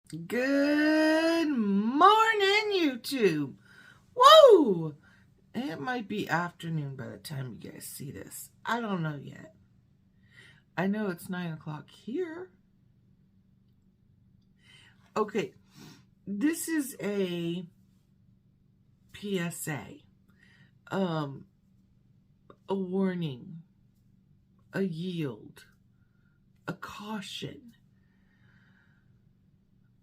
Good morning, YouTube. Whoa! It might be afternoon by the time you guys see this. I don't know yet. I know it's 9 o'clock here. Okay, this is a PSA. A warning, a yield, a caution.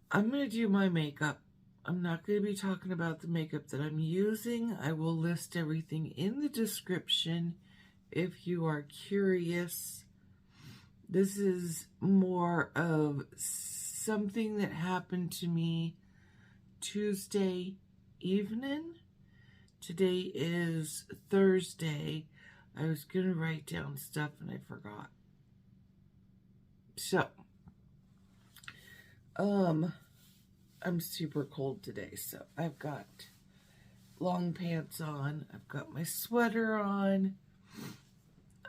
I'm going to do my makeup. I'm not going to be talking about the makeup that I'm using. I will list everything in the description if you are curious. This is more of something that happened to me Tuesday evening. Today is Thursday. I was going to write down stuff and I forgot. So, I'm super cold today, so I've got long pants on. I've got my sweater on.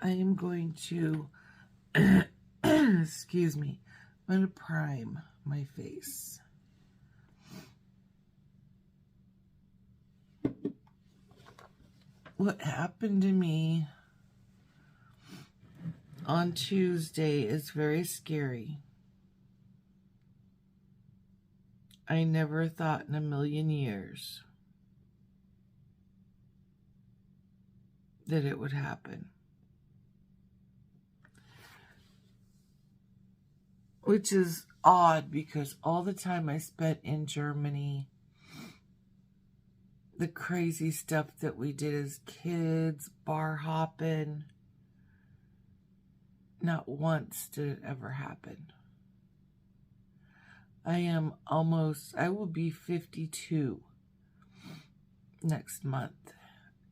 I am going to, excuse me, I'm going to prime my face. What happened to me on Tuesday is very scary. I never thought in a million years that it would happen. Which is odd because all the time I spent in Germany, the crazy stuff that we did as kids, bar hopping, not once did it ever happen. I will be 52 next month.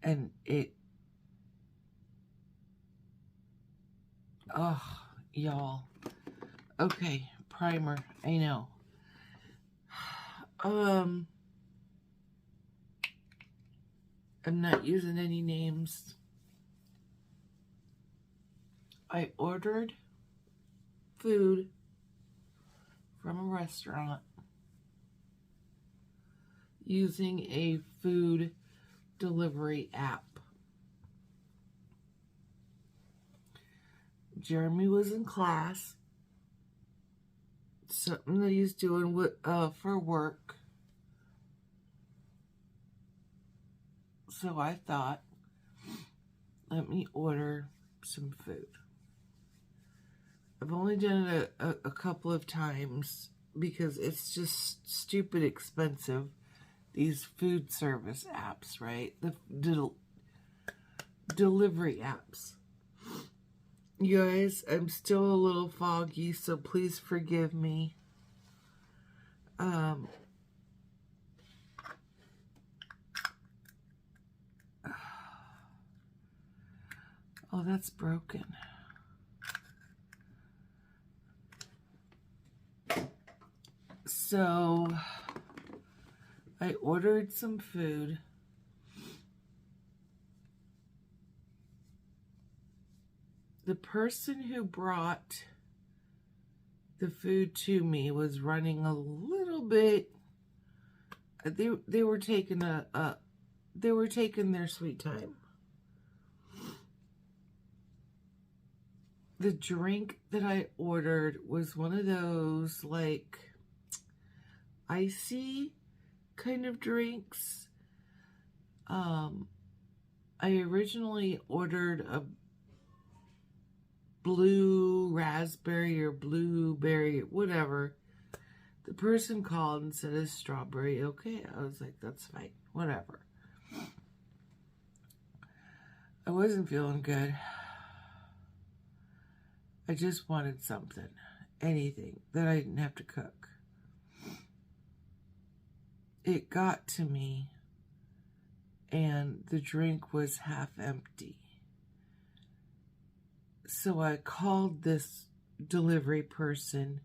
And y'all. Okay, primer, I know. I'm not using any names. I ordered food from a restaurant using a food delivery app. Jeremy was in class, something that he's doing for work. So I thought, let me order some food. I've only done it a couple of times because it's just stupid expensive. These food service apps, right? The delivery apps. You guys, I'm still a little foggy, so please forgive me. Oh, that's broken. So, I ordered some food. The person who brought the food to me was running a little bit. They were taking their sweet time. The drink that I ordered was one of those like icy kind of drinks. I originally ordered a blue raspberry or blueberry, whatever. The person called and said it's strawberry. Okay, I was like, that's fine, whatever. I wasn't feeling good. I just wanted something, anything that I didn't have to cook. It got to me and the drink was half empty. So I called this delivery person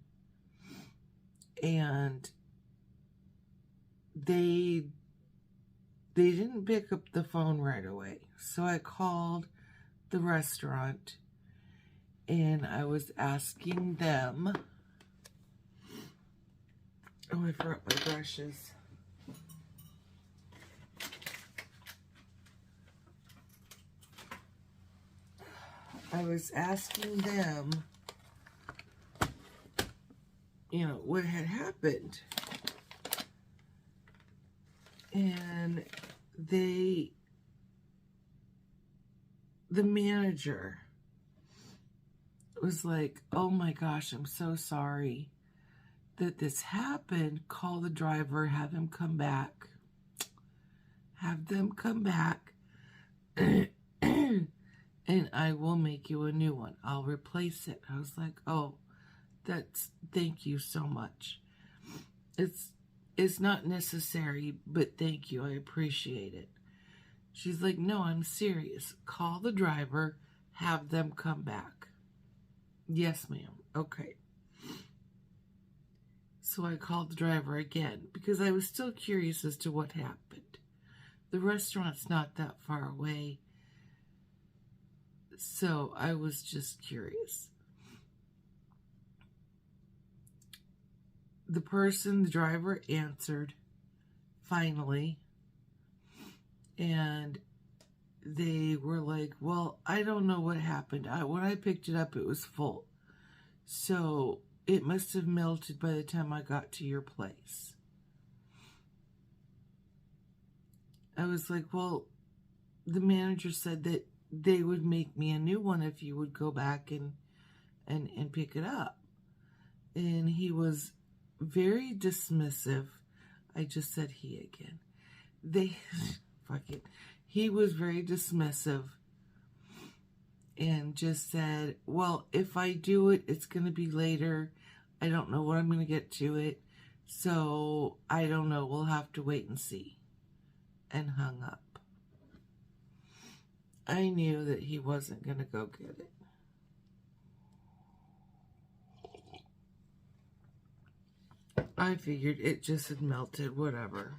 and they didn't pick up the phone right away. So I called the restaurant and I was asking them Oh, I forgot my brushes. I was asking them, you know, what had happened. And the manager was like, oh my gosh, I'm so sorry that this happened. Call the driver, have him come back. Have them come back. And I will make you a new one. I'll replace it. I was like, oh, thank you so much. It's not necessary, but thank you. I appreciate it. She's like, no, I'm serious. Call the driver, have them come back. Yes, ma'am. Okay. So I called the driver again because I was still curious as to what happened. The restaurant's not that far away. So I was just curious. The driver answered finally. And they were like, well, I don't know what happened. When I picked it up, it was full. So it must have melted by the time I got to your place. I was like, well, the manager said that they would make me a new one if you would go back and pick it up. And he was very dismissive. I just said he again. Fuck it. He was very dismissive and just said, well, if I do it, it's going to be later. I don't know when I'm going to get to it. So I don't know. We'll have to wait and see. And hung up. I knew that he wasn't going to go get it. I figured it just had melted, whatever.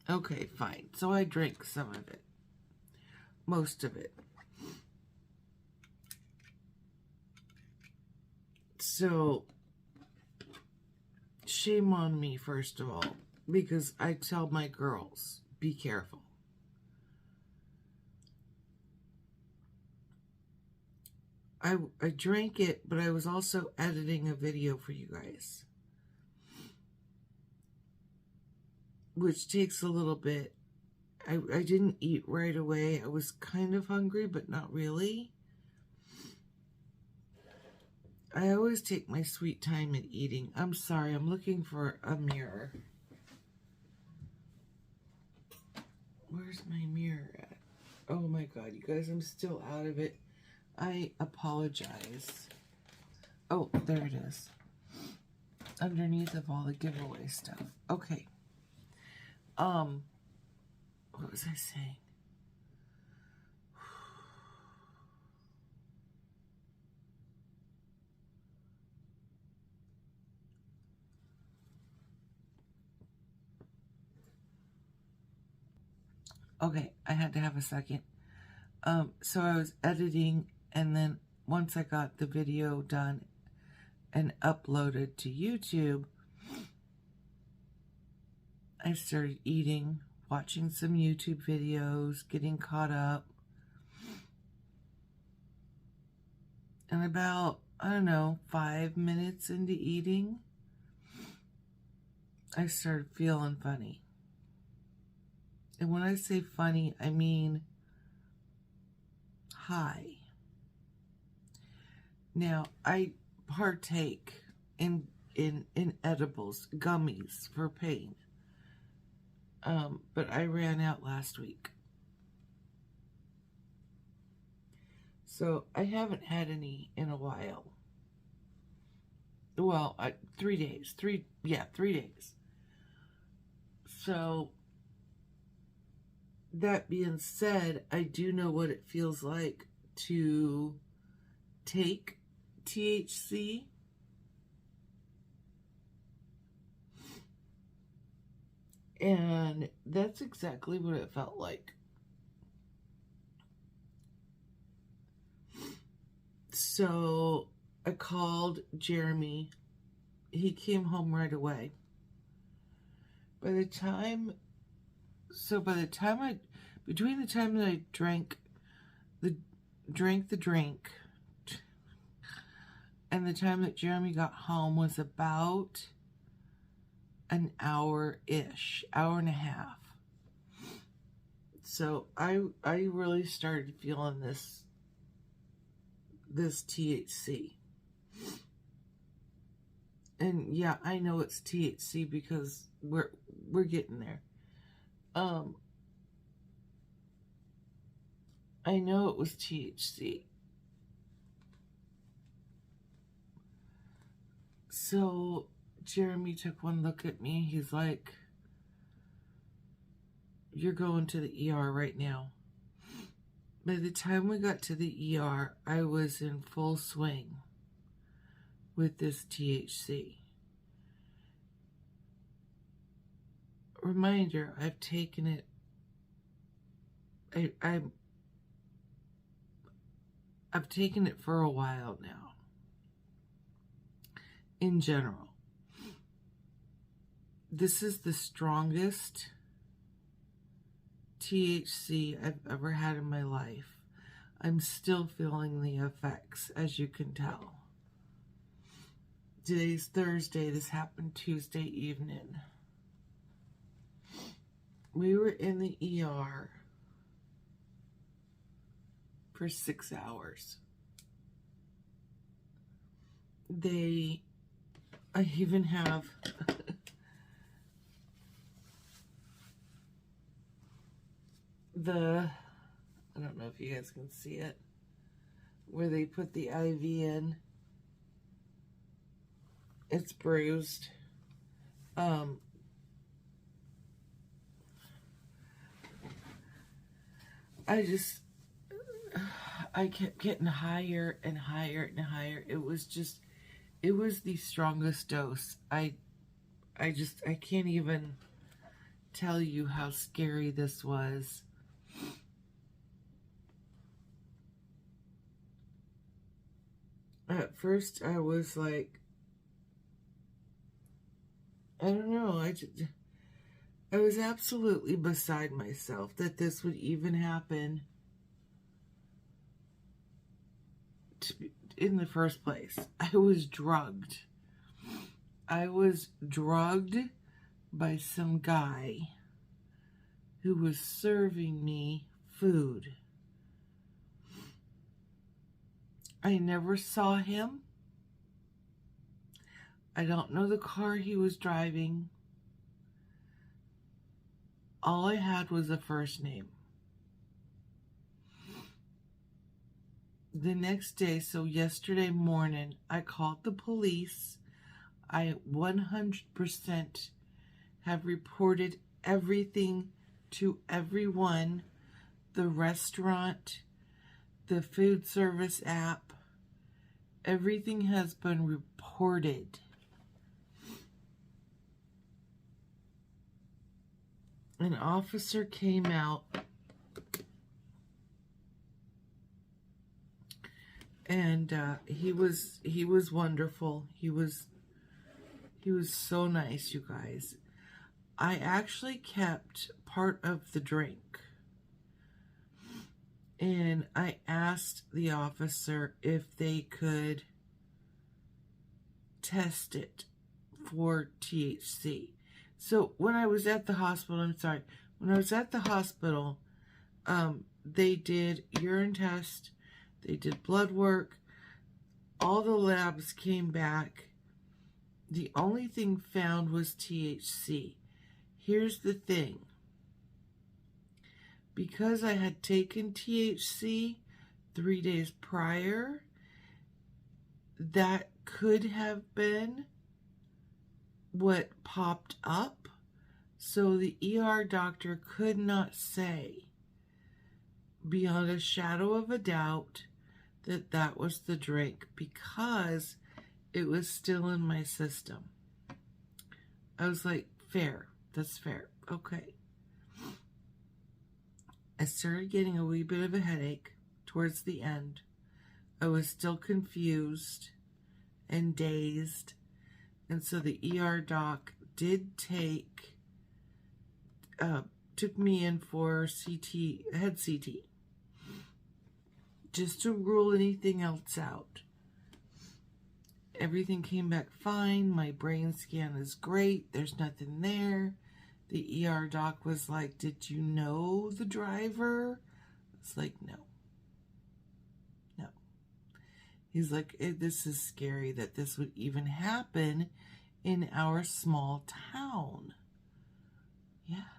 Okay, fine. So I drank some of it. Most of it. So, shame on me, first of all, because I tell my girls, be careful. I drank it, but I was also editing a video for you guys, which takes a little bit. I didn't eat right away. I was kind of hungry, but not really. I always take my sweet time in eating. I'm sorry, I'm looking for a mirror. Where's my mirror at? Oh my god, you guys, I'm still out of it. I apologize. Oh, there it is. Underneath of all the giveaway stuff. Okay. What was I saying? Okay, I had to have a second. So I was editing, and then once I got the video done and uploaded to YouTube, I started eating, watching some YouTube videos, getting caught up. And about, I don't know, 5 minutes into eating, I started feeling funny. And when I say funny, I mean high. Now, I partake in edibles, gummies for pain. But I ran out last week. So I haven't had any in a while. Well, 3 days. 3 days. So, that being said, I do know what it feels like to take THC. And that's exactly what it felt like. So I called Jeremy. He came home right away. By the time between the time that I drank the drink and the time that Jeremy got home was about an hour-ish, hour and a half. So I really started feeling this THC. And yeah, I know it's THC because we're getting there. I know it was THC. So Jeremy took one look at me. He's like, "You're going to the ER right now." By the time we got to the ER, I was in full swing with this THC. Reminder, I've taken it. I've taken it for a while now. In general, this is the strongest THC I've ever had in my life. I'm still feeling the effects, as you can tell. Today's Thursday. This happened Tuesday evening. We were in the ER for 6 hours. I even have I don't know if you guys can see it, where they put the IV in. It's bruised. I kept getting higher and higher and higher. It was the strongest dose. I can't even tell you how scary this was. At first, I was like, I don't know, I was absolutely beside myself that this would even happen in the first place. I was drugged. I was drugged by some guy who was serving me food. I never saw him. I don't know the car he was driving. All I had was a first name. The next day, so yesterday morning, I called the police. I 100% have reported everything to everyone. The restaurant, the food service app, everything has been reported. An officer came out and he was wonderful. He was so nice, you guys. I actually kept part of the drink, and I asked the officer if they could test it for THC. So when I was at the hospital, they did urine test, they did blood work, all the labs came back. The only thing found was THC. Here's the thing. Because I had taken THC 3 days prior, that could have been what popped up. So the ER doctor could not say beyond a shadow of a doubt that that was the drink because it was still in my system. I was like, fair. That's fair. Okay. I started getting a wee bit of a headache towards the end. I was still confused and dazed. And so the ER doc did take took me in for head CT, just to rule anything else out. Everything came back fine. My brain scan is great. There's nothing there. The ER doc was like, "Did you know the driver?" It's like, no. He's like, "This is scary that this would even happen in our small town." Yeah.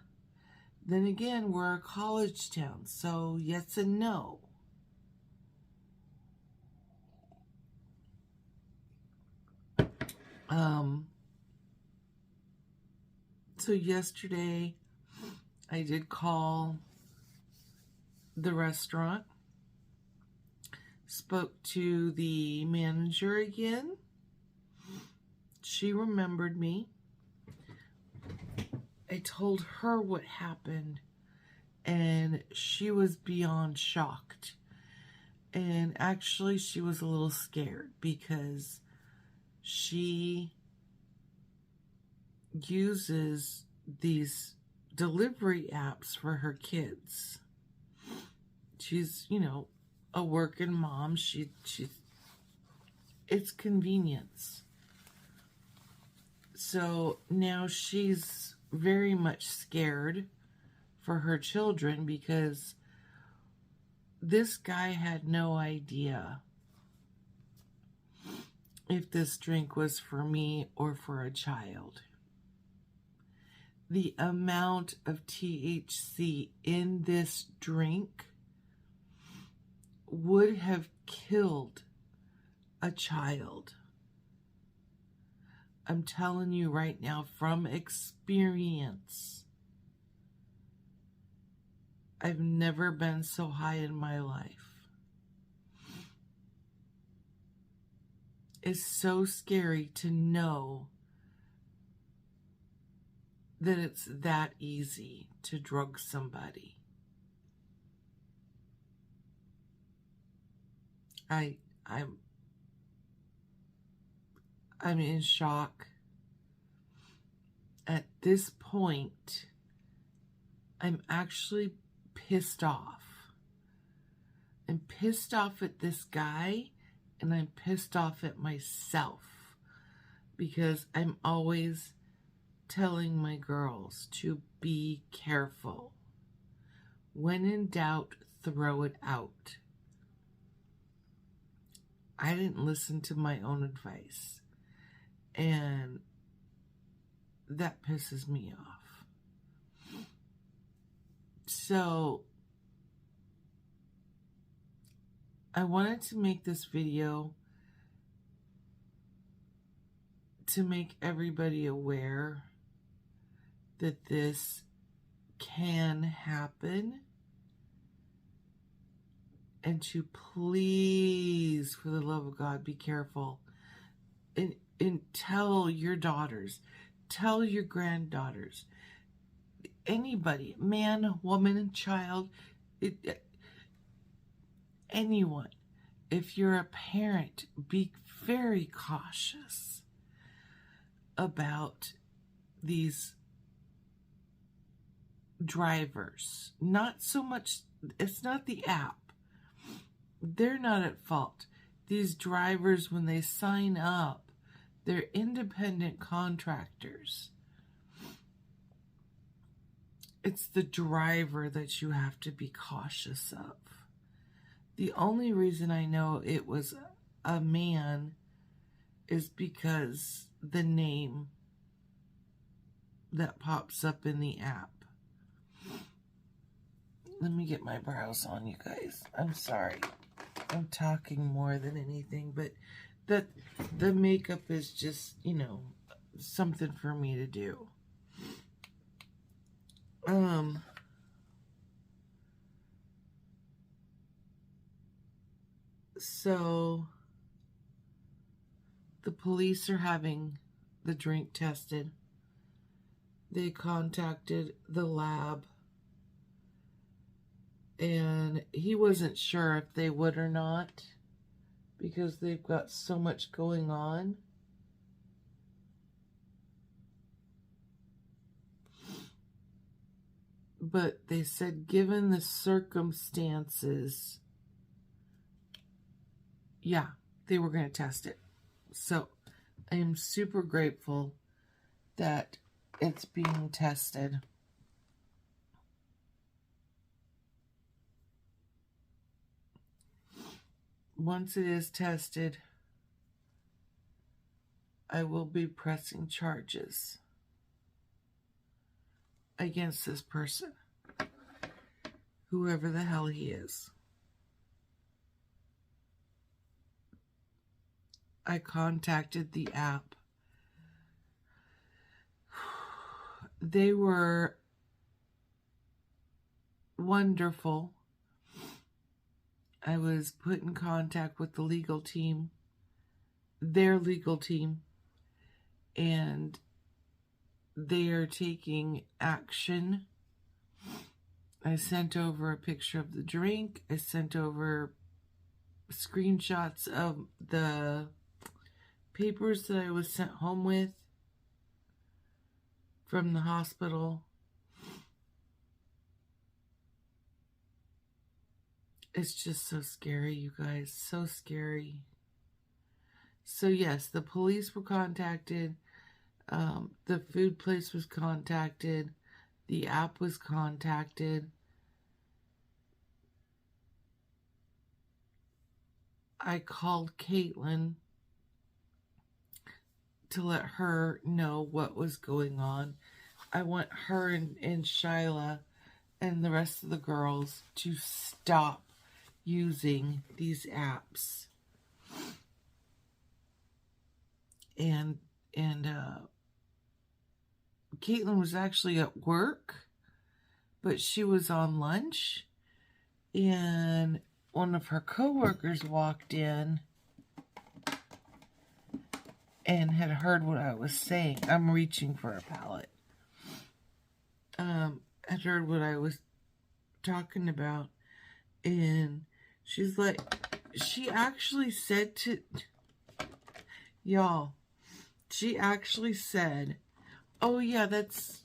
Then again, we're a college town, so yes and no. So yesterday, I did call the restaurant, spoke to the manager again. She remembered me. I told her what happened, and she was beyond shocked. And actually, she was a little scared because she uses these delivery apps for her kids. She's, a working mom. It's convenience. So now she's very much scared for her children because this guy had no idea if this drink was for me or for a child. The amount of THC in this drink would have killed a child. I'm telling you right now from experience. I've never been so high in my life. It's so scary to know that it's that easy to drug somebody. I'm in shock. At this point, I'm actually pissed off. I'm pissed off at this guy, and I'm pissed off at myself because I'm always telling my girls to be careful. When in doubt, throw it out. I didn't listen to my own advice, and that pisses me off. So I wanted to make this video to make everybody aware that this can happen, and to please, for the love of God, be careful. And tell your daughters, tell your granddaughters, anybody, man, woman, child, anyone. If you're a parent, be very cautious about these drivers. Not so much, it's not the app. They're not at fault. These drivers, when they sign up, they're independent contractors. It's the driver that you have to be cautious of. The only reason I know it was a man is because the name that pops up in the app. Let me get my brows on, you guys. I'm sorry. I'm talking more than anything, but the makeup is just, something for me to do. So the police are having the drink tested. They contacted the lab, and he wasn't sure if they would or not because they've got so much going on. but they said given the circumstances, yeah, they were going to test it. So I am super grateful that it's being tested. Once it is tested, I will be pressing charges against this person, whoever the hell he is. I contacted the app. They were wonderful. I was put in contact with the legal team, their legal team, and they are taking action. I sent over a picture of the drink. I sent over screenshots of the papers that I was sent home with from the hospital. It's just so scary, you guys. So scary. So yes, the police were contacted. The food place was contacted. The app was contacted. I called Caitlin to let her know what was going on. I want her and Shyla and the rest of the girls to stop using these apps. And Caitlin was actually at work, but she was on lunch, and one of her coworkers walked in and had heard what I was saying. I'm reaching for a pallet. Had heard what I was talking about, and she's like, she actually said to y'all, she actually said, oh yeah, that's,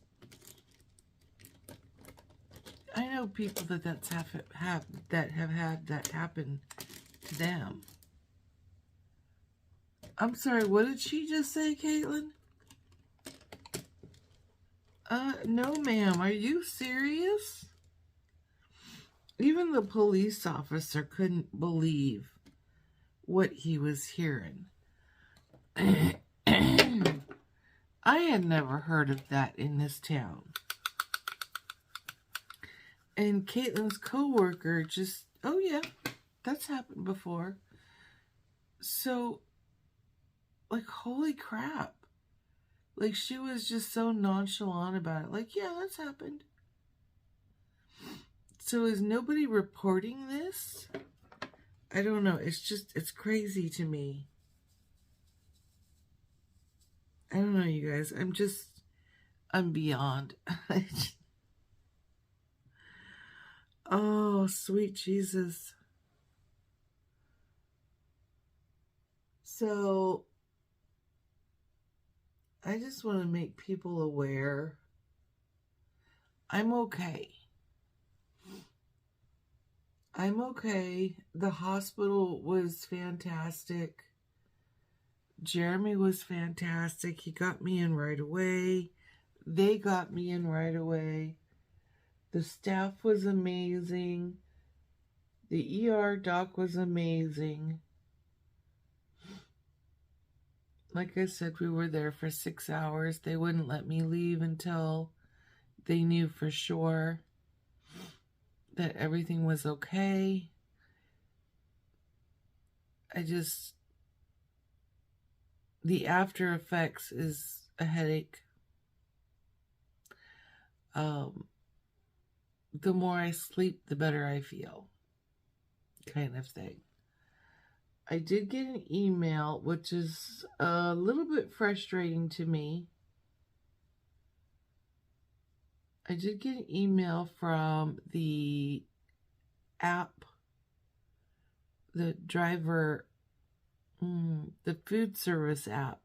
I know people that's have had that happen to them. I'm sorry, what did she just say, Caitlin? No ma'am, are you serious? Even the police officer couldn't believe what he was hearing. I had never heard of that in this town. And Caitlin's coworker just, oh yeah, that's happened before. So, like, holy crap. Like, she was just so nonchalant about it. Like, yeah, that's happened. So is nobody reporting this? I don't know. It's just, it's crazy to me. I don't know, you guys. I'm beyond. Oh, sweet Jesus. So, I just want to make people aware. I'm okay. I'm okay. The hospital was fantastic. Jeremy was fantastic. He got me in right away. They got me in right away. The staff was amazing. The ER doc was amazing. Like I said, we were there for 6 hours. They wouldn't let me leave until they knew for sure that everything was okay. The after effects is a headache. The more I sleep, the better I feel, kind of thing. I did get an email, which is a little bit frustrating to me. I did get an email from the app, the driver, the food service app.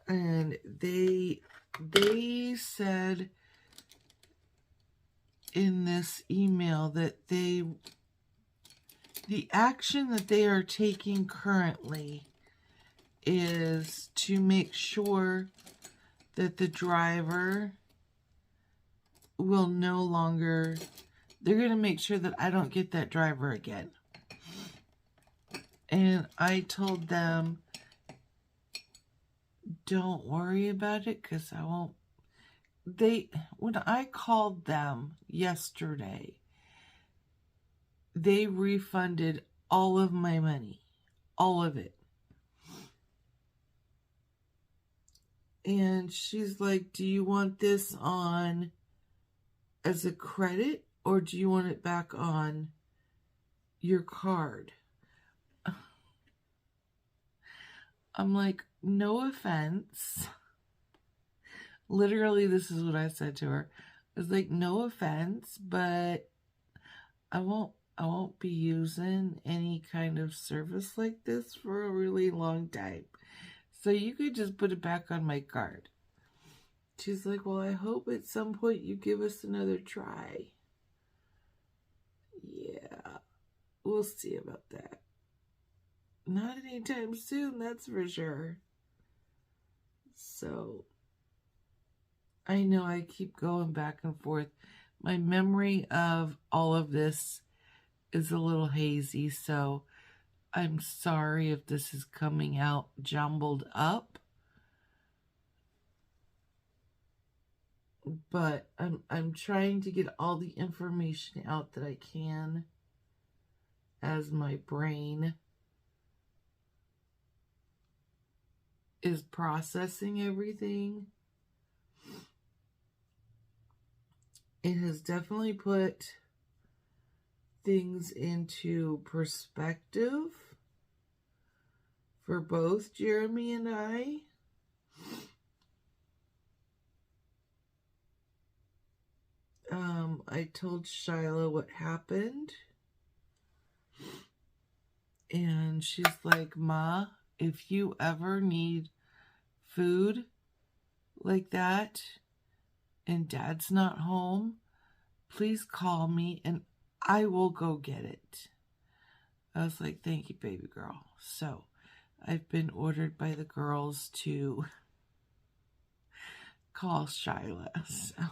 And they said in this email that the action that they are taking currently is to make sure that the driver will no longer, they're going to make sure that I don't get that driver again. And I told them, don't worry about it, because I won't. When I called them yesterday, they refunded all of my money, all of it. And she's like, do you want this on as a credit, or do you want it back on your card? I'm like, no offense. Literally, this is what I said to her. I was like, no offense, but I won't be using any kind of service like this for a really long time. So you could just put it back on my card. She's like, well, I hope at some point you give us another try. Yeah, we'll see about that. Not anytime soon, that's for sure. So, I know I keep going back and forth. My memory of all of this is a little hazy, so I'm sorry if this is coming out jumbled up. But I'm trying to get all the information out that I can as my brain is processing everything. It has definitely put things into perspective for both Jeremy and I. I told Shyla what happened. And she's like, Ma, if you ever need food like that and Dad's not home, please call me and I will go get it. I was like, thank you, baby girl. So I've been ordered by the girls to call Shyla. So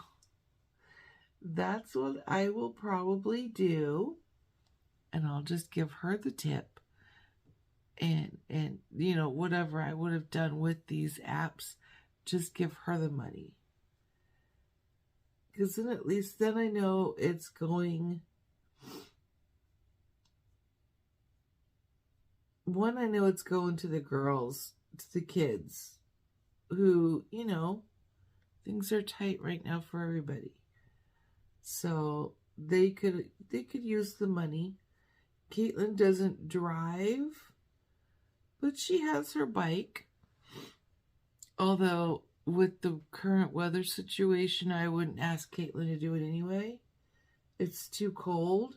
that's what I will probably do. And I'll just give her the tip. And you know, whatever I would have done with these apps, just give her the money. Because then at least then I know it's going. One, I know it's going to the girls, to the kids, who, you know, things are tight right now for everybody. So they could use the money. Caitlin doesn't drive, but she has her bike. Although with the current weather situation, I wouldn't ask Caitlin to do it anyway. It's too cold.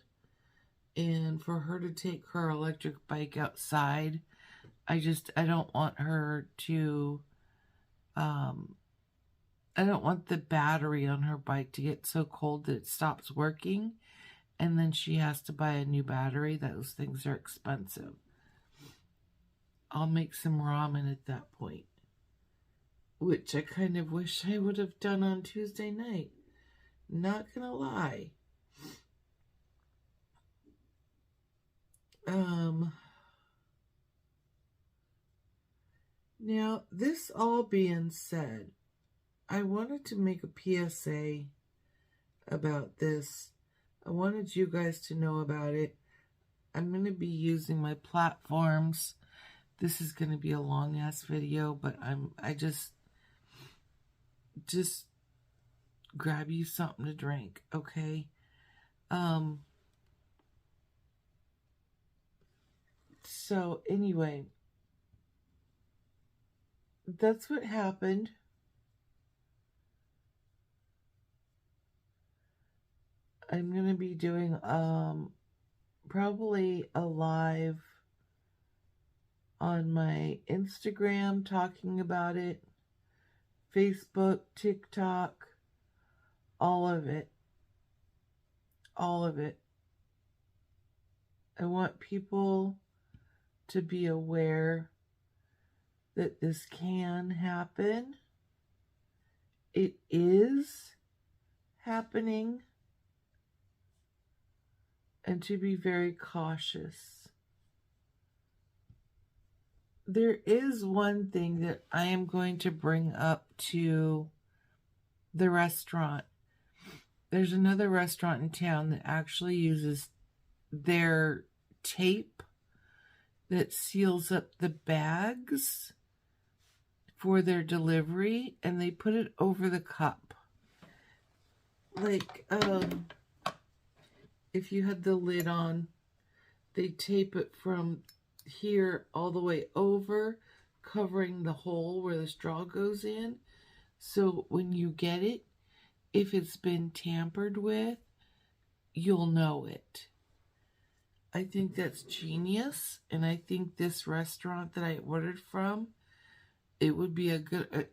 And for her to take her electric bike outside, I don't want her to, I don't want the battery on her bike to get so cold that it stops working. And then she has to buy a new battery. Those things are expensive. I'll make some ramen at that point, which I kind of wish I would have done on Tuesday night. Not gonna lie. Now, this all being said, I wanted to make a PSA about this. I wanted you guys to know about it. I'm going to be using my platforms. This is going to be a long-ass video, but I just grab you something to drink, okay? So anyway, that's what happened. I'm going to be doing probably a live on my Instagram talking about it. Facebook, TikTok, all of it. All of it. I want people to be aware that this can happen. It is happening. And to be very cautious. There is one thing that I am going to bring up to the restaurant. There's another restaurant in town that actually uses their tape that seals up the bags for their delivery, and they put it over the cup. Like, if you had the lid on, they tape it from here all the way over, covering the hole where the straw goes in. So when you get it, if it's been tampered with, you'll know it. I think that's genius, and I think this restaurant that I ordered from, it would be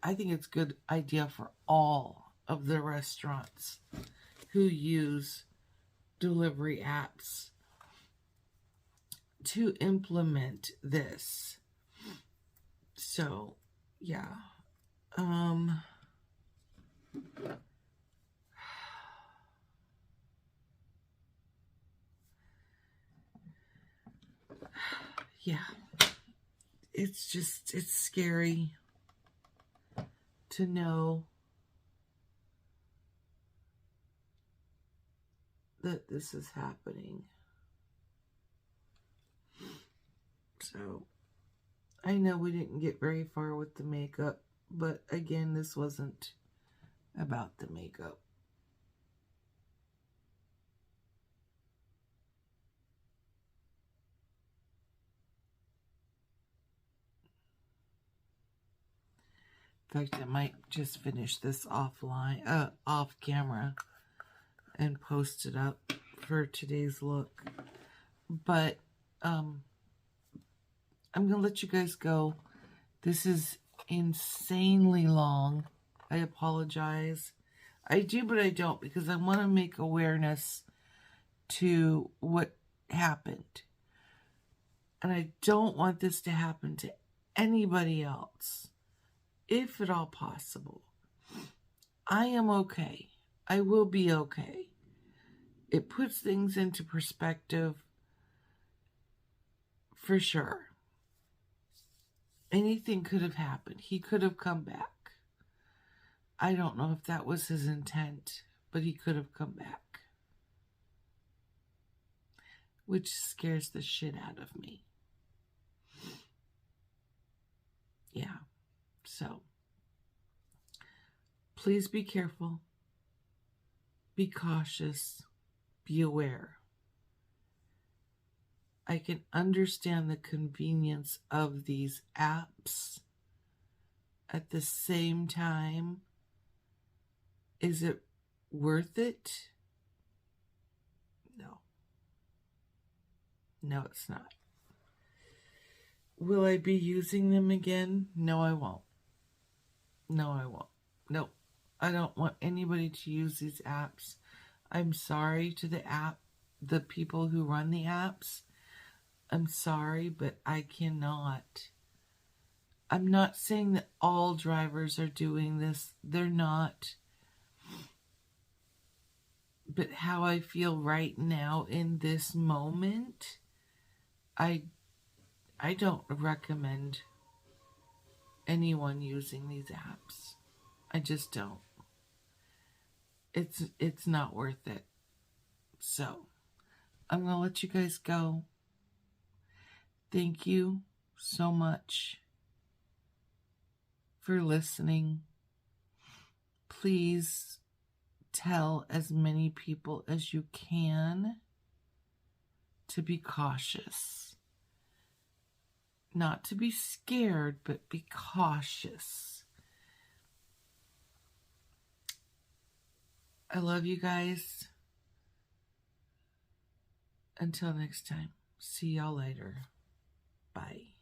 I think it's a good idea for all of the restaurants who use delivery apps to implement this. So, yeah. Yeah. It's scary to know that this is happening. So, I know we didn't get very far with the makeup, but again, this wasn't about the makeup. In fact, I might just finish this off camera and post it up for today's look. But I'm going to let you guys go. This is insanely long. I apologize. I do, but I don't, because I want to make awareness to what happened. And I don't want this to happen to anybody else, if at all possible. I am okay. I will be okay. It puts things into perspective for sure. Anything could have happened. He could have come back. I don't know if that was his intent, but he could have come back. Which scares the shit out of me. Yeah. So, please be careful. Be cautious. Be aware. I can understand the convenience of these apps. At the same time, is it worth it? No. No, it's not. Will I be using them again? No, I won't. No, I won't. No, I don't want anybody to use these apps. I'm sorry to the people who run the apps. I'm sorry, but I cannot. I'm not saying that all drivers are doing this. They're not. But how I feel right now in this moment, I don't recommend anyone using these apps. I just don't. It's not worth it. So, I'm going to let you guys go. Thank you so much for listening. Please tell as many people as you can to be cautious. Not to be scared, but be cautious. I love you guys. Until next time. See y'all later. Bye.